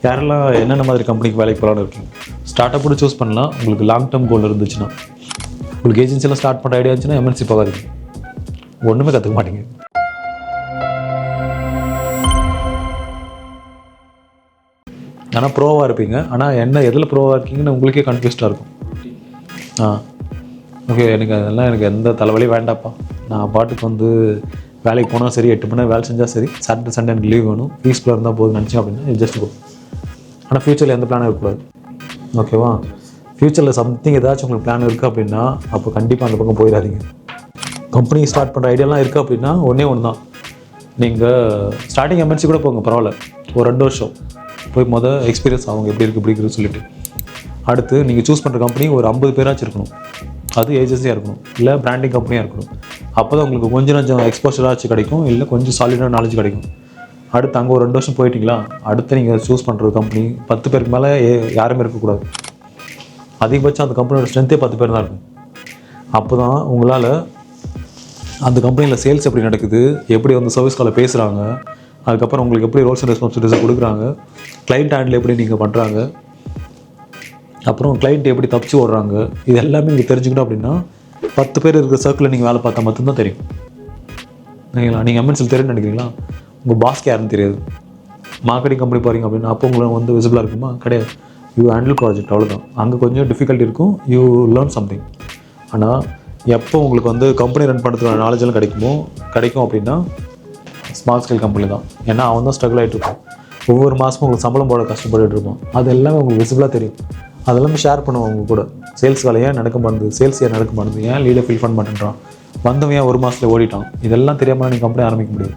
யாரெல்லாம் என்னென்ன மாதிரி கம்பெனிக்கு வேலைக்கு போகலான்னு இருக்கீங்க? ஸ்டார்ட் அப் கூட சூஸ் பண்ணலாம். உங்களுக்கு லாங் டேர்ம் கோல் இருந்துச்சுன்னா. உங்களுக்கு ஏஜென்சியெல்லாம் ஸ்டார்ட் பண்ணுற ஐடியா இருந்துச்சுன்னா எம்என்சி போகாதீங்க, ஒன்றுமே கற்றுக்க மாட்டீங்க. ஆனால் ப்ரோவாக இருப்பீங்க. ஆனால் என்ன எதில் ப்ரோவாக இருக்கீங்கன்னு உங்களுக்கே கன்ஃபியூஸ்டாக இருக்கும். ஓகே, எனக்கு எந்த தலைவலியும் வேண்டாப்பா, நான் பாட்டுக்கு வந்து வேலைக்கு போனால் சரி, 8 மணி நேரம் வேலை செஞ்சால் சரி, சாட்டர்டே சண்டே எனக்கு லீவ் வேணும், பீஸ்ஃபுல்லாக இருந்தால் போதும் நினச்சேன் அப்படின்னா ஜஸ்ட் கோ. ஆனால் ஃப்யூச்சரில் எந்த பிளானும் இருக்கக்கூடாது. ஓகேவா? ஃப்யூச்சரில் சம்திங் ஏதாச்சும் உங்களுக்கு பிளான் இருக்குது அப்படின்னா அப்போ கண்டிப்பாக அந்த பக்கம் போயிடாதீங்க. கம்பெனி ஸ்டார்ட் பண்ணுற ஐடியாலாம் இருக்குது அப்படின்னா ஒன்று தான், நீங்கள் ஸ்டார்டிங் எம்என்சி கூட போங்க, பரவாயில்ல, ஒரு 2 வருஷம் போய் எக்ஸ்பீரியன்ஸ் அவங்க எப்படி இருக்குது இப்படி இருக்குன்னு சொல்லிட்டு, அடுத்து நீங்கள் சூஸ் பண்ணுற கம்பெனி ஒரு 50 பேராச்சும் இருக்கணும். அது ஏஜென்சியாக இருக்கணும், இல்லை பிராண்டிங் கம்பெனியாக இருக்கணும். அப்போ தான் உங்களுக்கு கொஞ்சம் எக்ஸ்போஷராச்சும் கிடைக்கும், இல்லை கொஞ்சம் சாலிடான நாலேஜ் கிடைக்கும். அடுத்து அங்கே ஒரு 2 வருஷம் போயிட்டீங்களா, அடுத்து நீங்கள் சூஸ் பண்ணுற கம்பெனி 10 பேருக்கு மேலே யாருமே இருக்கக்கூடாது. அதிகபட்சம் அந்த கம்பெனியோட ஸ்ட்ரென்த்தே 10 பேர் தான் இருக்கும். அப்போ தான் உங்களால் அந்த கம்பெனியில் சேல்ஸ் எப்படி நடக்குது, எப்படி வந்து சர்வீஸ் காலில் பேசுகிறாங்க, அதுக்கப்புறம் உங்களுக்கு எப்படி ரோல்ஸ் அண்ட் ரெஸ்பான்சிபிலிட்டிஸை கொடுக்குறாங்க, கிளைண்ட் ஹேண்டில் எப்படி நீங்கள் பண்ணுறாங்க, அப்புறம் கிளைண்ட் எப்படி தப்பிச்சு ஓடுறாங்க, இது எல்லாமே நீங்கள் தெரிஞ்சுக்கணும். அப்படின்னா 10 பேர் இருக்கிற சர்க்கிளில் நீங்கள் வேலை பார்த்தா மட்டும்தான் தெரியும். சரிங்களா? நீங்கள் எம்என்சியில் தெரியும்னு நினைக்கிறீங்களா? உங்கள் பாஸ்க்கு யாருன்னு தெரியாது. மார்க்கெட்டிங் கம்பெனி போகிறீங்க அப்படின்னா அப்போ உங்களை வந்து விசிபிளாக இருக்குமா? கிடையாது. யூ ஹேண்டில் ப்ராஜெக்ட், அவ்வளோதான். அங்கே கொஞ்சம் டிஃபிகல்ட்டி இருக்கும், யூ லேர்ன் சம்திங். ஆனால் எப்போ உங்களுக்கு வந்து கம்பெனி ரன் பண்ணுறதுக்கான நாலேஜெல்லாம் கிடைக்கும் அப்படின்னா ஸ்மால் ஸ்கேல் கம்பெனி தான். ஏன்னா அவன் தான் ஸ்ட்ரகிள் ஆகிட்டு இருப்பான், ஒவ்வொரு மாதமும் உங்களுக்கு சம்பளம் போட கஷ்டப்பட்டு இருப்பான். அது எல்லாமே உங்களுக்கு விசிபிளாக தெரியும். அதெல்லாமே ஷேர் பண்ணுவோம் அவங்க கூட. சேல்ஸ் வேலை ஏன் நடக்க மாட்டேது, சேல்ஸ் ஏன் நடக்க மாட்டேது, ஏன் லீடை ஃபில் பண்ண மாட்டேன்றான், வந்தவன் ஏன் ஒரு மாதத்தில் ஓடிட்டான், இதெல்லாம் தெரியாமல் நீங்கள் கம்பெனி ஆரம்பிக்க முடியும்.